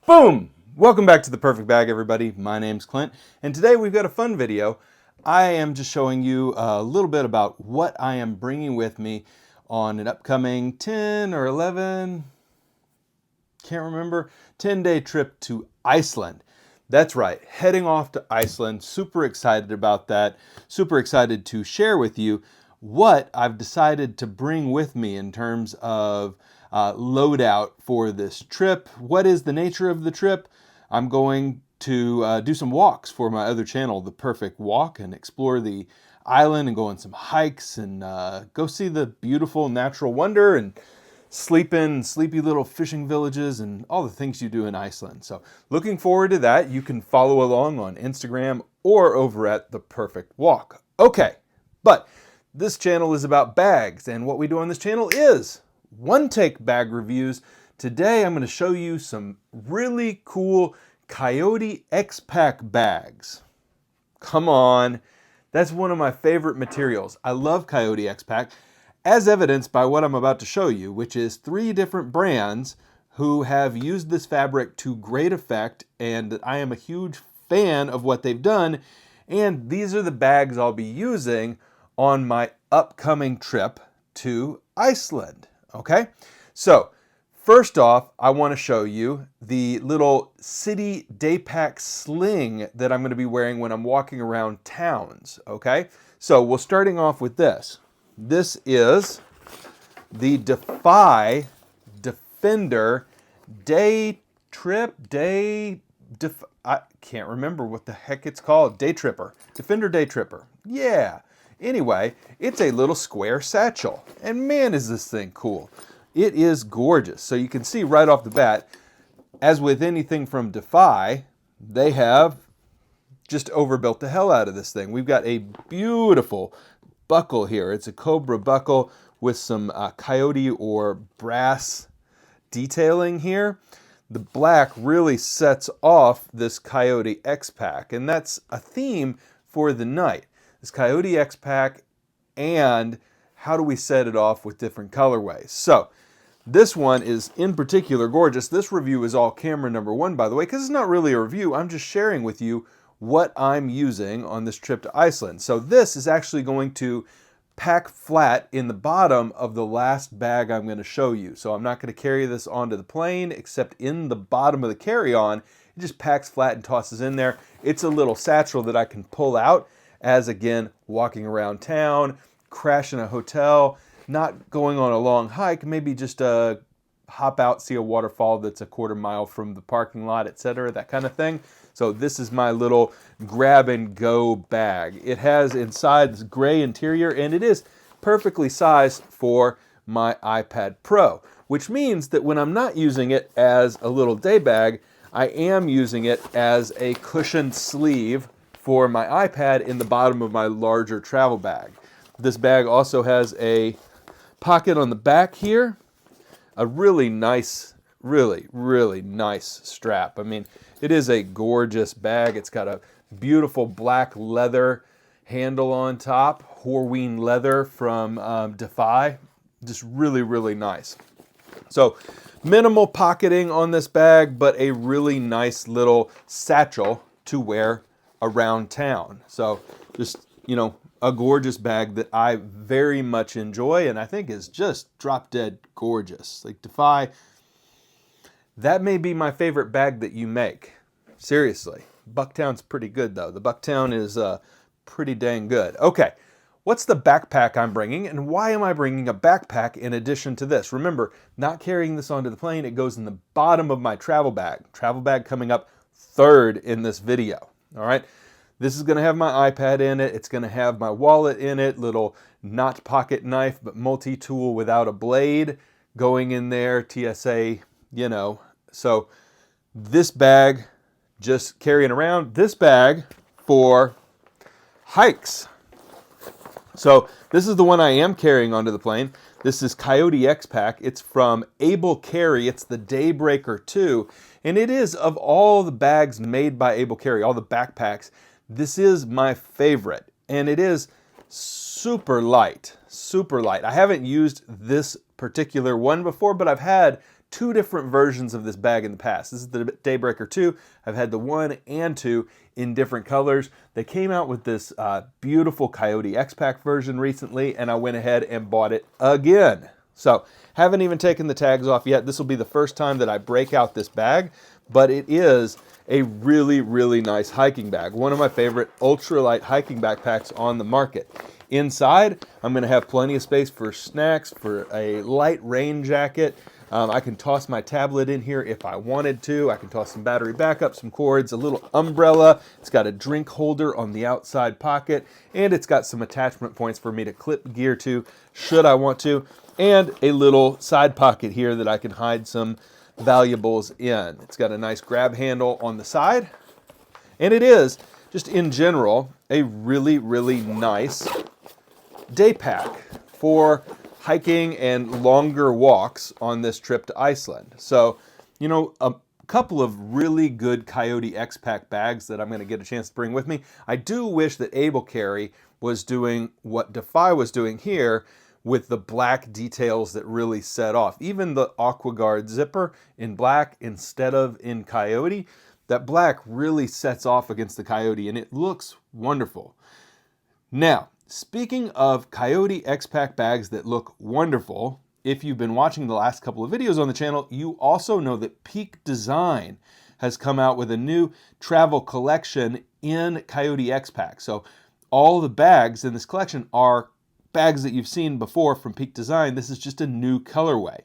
Boom! Welcome back to The Perfect Bag, everybody. My name's Clint, and today we've got a fun video. I am just showing you a little bit about what I am bringing with me on an upcoming 10 or 11, can't remember, 10-day trip to Iceland. That's right, heading off to Iceland. Super excited about that. Super excited to share with you what I've decided to bring with me in terms of loadout for this trip. What is the nature of the trip? I'm going to do some walks for my other channel, The Perfect Walk, and explore the island and go on some hikes and go see the beautiful natural wonder and sleep in sleepy little fishing villages and all the things you do in Iceland. So looking forward to that. You can follow along on Instagram or over at The Perfect Walk. Okay, but this channel is about bags, and what we do on this channel is one-take bag reviews. Today I'm going to show you some really cool Coyote XPAC bags. Come on, that's one of my favorite materials. I love Coyote XPAC, as evidenced by what I'm about to show you, which is 3 different brands who have used this fabric to great effect, and I am a huge fan of what they've done. And these are the bags I'll be using on my upcoming trip to Iceland. Okay, so first off, I want to show you the little city day pack sling that I'm going to be wearing when I'm walking around towns. Okay, so we're starting off with this. This is the Defender I can't remember what the heck it's called. Defender Day Tripper. Yeah. Anyway, it's a little square satchel, and man, is this thing cool. It is gorgeous. So you can see right off the bat, as with anything from Defy, they have just overbuilt the hell out of this thing. We've got a beautiful buckle here. It's a cobra buckle with some coyote or brass detailing here. The black really sets off this Coyote X-Pack, and that's a theme for the night. This Coyote X-Pack, and how do we set it off with different colorways? So this one is in particular gorgeous. This review is all camera number 1, by the way, because it's not really a review. I'm just sharing with you what I'm using on this trip to Iceland. So this is actually going to pack flat in the bottom of the last bag I'm going to show you. So I'm not going to carry this onto the plane, except in the bottom of the carry-on. It just packs flat and tosses in there. It's a little satchel that I can pull out as, again, walking around town, crash in a hotel, not going on a long hike, maybe just hop out, see a waterfall that's a quarter mile from the parking lot, etc., that kind of thing. So this is my little grab and go bag. It has inside this gray interior, and it is perfectly sized for my iPad Pro, which means that when I'm not using it as a little day bag, I am using it as a cushioned sleeve for my iPad in the bottom of my larger travel bag. This bag also has a pocket on the back here, a really nice, really nice strap. I mean, it is a gorgeous bag. It's got a beautiful black leather handle on top, Horween leather from Defy. Just really nice. So minimal pocketing on this bag, but a really nice little satchel to wear around town. So just, you know, a gorgeous bag that I very much enjoy and I think is just drop dead gorgeous. Like Defy, that may be my favorite bag that you make. Seriously. Bucktown's pretty good though. The Bucktown is pretty dang good. Okay, what's the backpack I'm bringing, and why am I bringing a backpack in addition to this? Remember, not carrying this onto the plane, it goes in the bottom of my travel bag. Travel bag coming up third in this video. All right, this is going to have my iPad in it. It's going to have my wallet in it, little not pocket knife, but multi-tool without a blade going in there, TSA, you know. So this bag, just carrying around. This bag for hikes. So this is the one I am carrying onto the plane. This is Coyote X-Pac. It's from Able Carry. It's the Daybreaker II. And it is, of all the bags made by Able Carry, all the backpacks, this is my favorite. And it is super light, super light. I haven't used this particular one before, but I've had two different versions of this bag in the past. This is the Daybreaker II. I've had the 1 and 2 in different colors. They came out with this beautiful Coyote XPAC version recently, and I went ahead and bought it again. So, haven't even taken the tags off yet. This will be the first time that I break out this bag, but it is a really, really nice hiking bag. One of my favorite ultralight hiking backpacks on the market. Inside, I'm going to have plenty of space for snacks, for a light rain jacket. I can toss my tablet in here if I wanted to. I can toss some battery backup, some cords, a little umbrella. It's got a drink holder on the outside pocket, and it's got some attachment points for me to clip gear to should I want to, and a little side pocket here that I can hide some valuables in. It's got a nice grab handle on the side, and it is, just in general, a really, really nice day pack for hiking and longer walks on this trip to Iceland. So, you know, a couple of really good Coyote XPAC bags that I'm going to get a chance to bring with me. I do wish that Able Carry was doing what Defy was doing here with the black details that really set off. Even the AquaGuard zipper in black instead of in Coyote, that black really sets off against the Coyote and it looks wonderful. Now, speaking of Coyote XPAC bags that look wonderful, if you've been watching the last couple of videos on the channel, you also know that Peak Design has come out with a new travel collection in Coyote XPAC. So all the bags in this collection are bags that you've seen before from Peak Design. This is just a new colorway.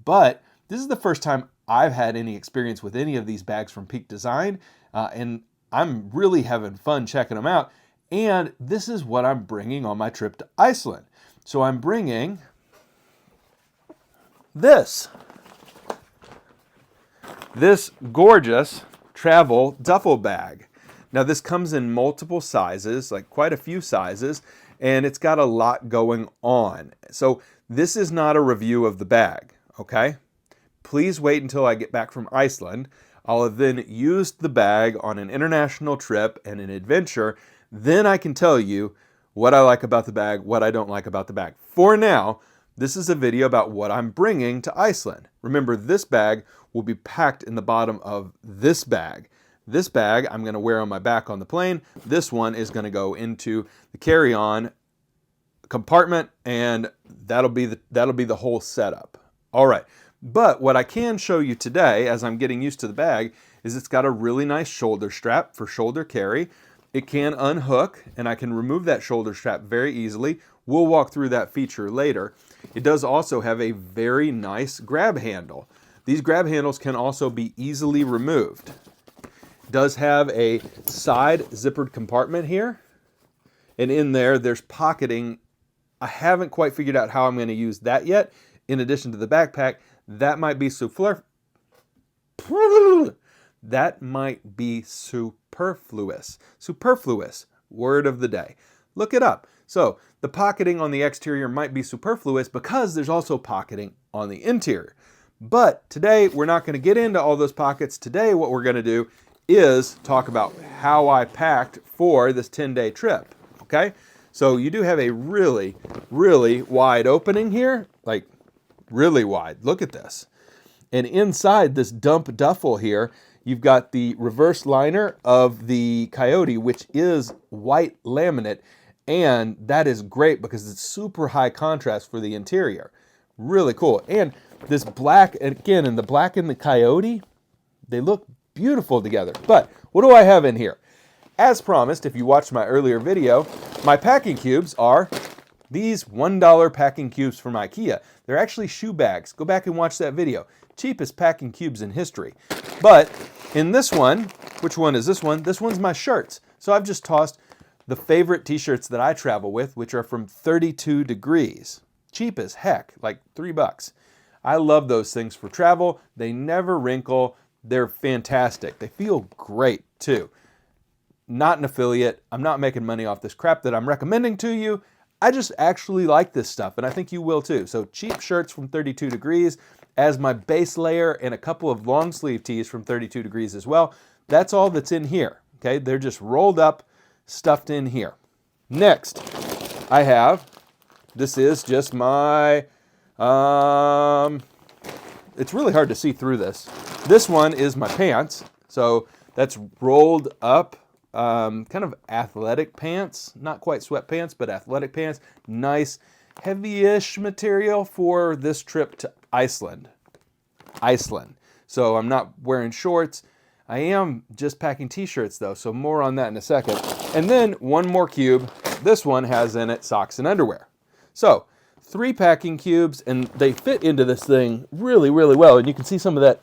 But this is the first time I've had any experience with any of these bags from Peak Design, and I'm really having fun checking them out. And this is what I'm bringing on my trip to Iceland. So I'm bringing this gorgeous travel duffel bag. Now this comes in multiple sizes, like quite a few sizes, and it's got a lot going on. So this is not a review of the bag, okay? Please wait until I get back from Iceland. I'll have then used the bag on an international trip and an adventure. Then I can tell you what I like about the bag, what I don't like about the bag. For now, this is a video about what I'm bringing to Iceland. Remember, this bag will be packed in the bottom of this bag. This bag I'm going to wear on my back on the plane. This one is going to go into the carry-on compartment, and that'll be the whole setup. All right, but what I can show you today, as I'm getting used to the bag, is it's got a really nice shoulder strap for shoulder carry. It can unhook, and I can remove that shoulder strap very easily. We'll walk through that feature later. It does also have a very nice grab handle. These grab handles can also be easily removed. Does have a side zippered compartment here, and in there there's pocketing. I haven't quite figured out how I'm going to use that yet. In addition to the backpack, that might be superfluous. Superfluous, word of the day. Look it up. So the pocketing on the exterior might be superfluous because there's also pocketing on the interior. But today we're not going to get into all those pockets. Today what we're going to do is talk about how I packed for this 10-day trip, okay? So you do have a really, really wide opening here, like really wide. Look at this. And inside this dump duffel here, you've got the reverse liner of the Coyote, which is white laminate, and that is great because it's super high contrast for the interior. Really cool. And this black, again, and the black and the Coyote, they look beautiful together. But what do I have in here? As promised, if you watched my earlier video, my packing cubes are these $1 packing cubes from IKEA. They're actually shoe bags. Go back and watch that video. Cheapest packing cubes in history. But in this one, which one is this one? This one's my shirts. So I've just tossed the favorite t-shirts that I travel with, which are from 32 Degrees. Cheap as heck, like $3. I love those things for travel. They never wrinkle. They're fantastic. They feel great too. Not an affiliate. I'm not making money off this crap that I'm recommending to you. I just actually like this stuff, and I think you will too. So cheap shirts from 32 Degrees as my base layer, and a couple of long sleeve tees from 32 Degrees as well. That's all that's in here, okay? They're just rolled up, stuffed in here. Next, I have, this is just my it's really hard to see through this. This one is my pants. So that's rolled up, kind of athletic pants, not quite sweatpants, but athletic pants. Nice, heavy-ish material for this trip to Iceland. So I'm not wearing shorts. I am just packing t-shirts though, so more on that in a second. And then one more cube. This one has in it socks and underwear. So 3 packing cubes, and they fit into this thing really, really well. And you can see some of that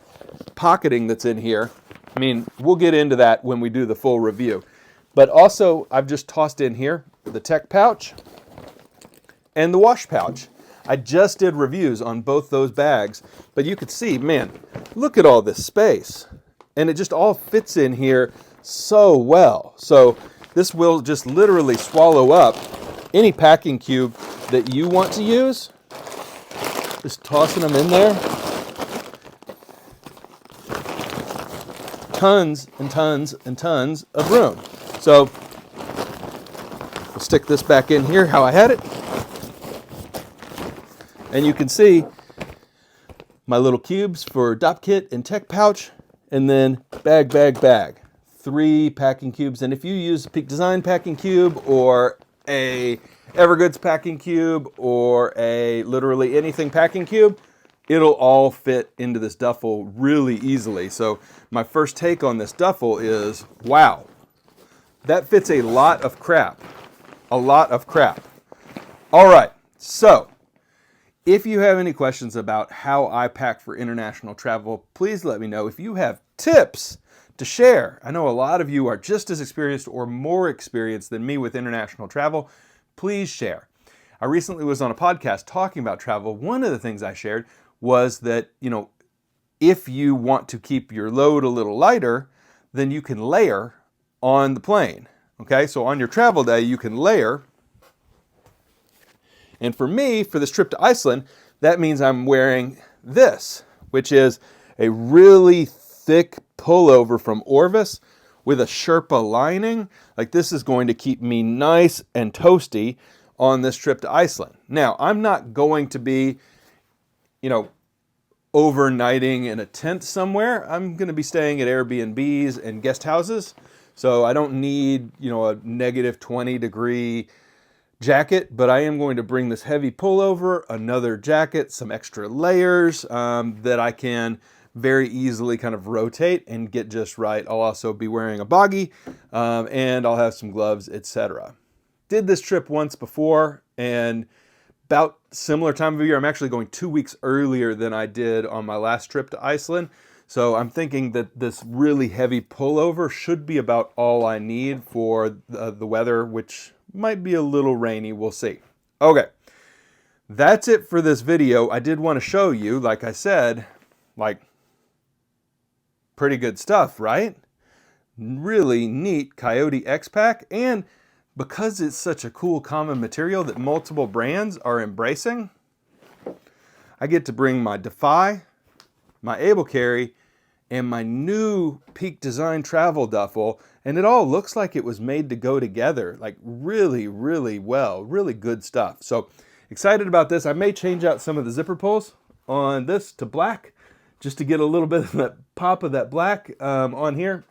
pocketing that's in here. I mean, we'll get into that when we do the full review. But also, I've just tossed in here the tech pouch and the wash pouch. I just did reviews on both those bags, but you could see, man, look at all this space. And it just all fits in here so well. So this will just literally swallow up any packing cube that you want to use. Just tossing them in there. Tons and tons and tons of room. So we'll stick this back in here how I had it. And you can see my little cubes for dop kit and tech pouch, and then bag, 3 packing cubes. And if you use a Peak Design packing cube or a Evergoods packing cube or a literally anything packing cube, it'll all fit into this duffel really easily. So my first take on this duffel is, wow, that fits a lot of crap. A lot of crap. All right, so if you have any questions about how I pack for international travel, please let me know. If you have tips to share, I know a lot of you are just as experienced or more experienced than me with international travel, please share. I recently was on a podcast talking about travel. One of the things I shared was that, if you want to keep your load a little lighter, then you can layer on the plane. Okay, so on your travel day, you can layer. And for me, for this trip to Iceland, that means I'm wearing this, which is a really thick pullover from Orvis with a Sherpa lining. Like, this is going to keep me nice and toasty on this trip to Iceland. Now, I'm not going to be, overnighting in a tent somewhere. I'm going to be staying at Airbnbs and guest houses. So I don't need, a negative 20-degree jacket, but I am going to bring this heavy pullover, another jacket, some extra layers that I can very easily kind of rotate and get just right. I'll also be wearing a boggy and I'll have some gloves, etc. Did this trip once before, and about similar time of year. I'm actually going 2 weeks earlier than I did on my last trip to Iceland. So I'm thinking that this really heavy pullover should be about all I need for the weather, which might be a little rainy. We'll see. Okay, that's it for this video. I did want to show you, like I said, pretty good stuff, right? Really neat Coyote XPAC, and because it's such a cool common material that multiple brands are embracing, I get to bring my Defy, my Able Carry, and my new Peak Design travel duffel, and it all looks like it was made to go together, like really, really well, really good stuff. So excited about this. I may change out some of the zipper pulls on this to black, just to get a little bit of that pop of that black on here.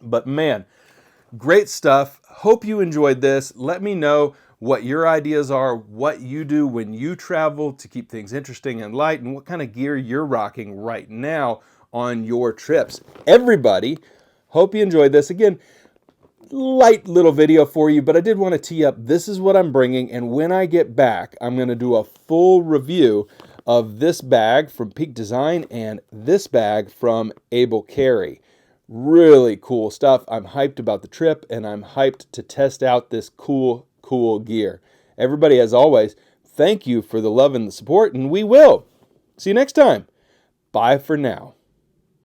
But man, great stuff. Hope you enjoyed this. Let me know what your ideas are, what you do when you travel to keep things interesting and light, and what kind of gear you're rocking right now on your trips. Everybody, hope you enjoyed this. Again, light little video for you, but I did want to tee up, this is what I'm bringing, and when I get back, I'm going to do a full review of this bag from Peak Design and this bag from Able Carry. Really cool stuff. I'm hyped about the trip, and I'm hyped to test out this cool gear. Everybody, as always, thank you for the love and the support, and we will see you next time. Bye for now.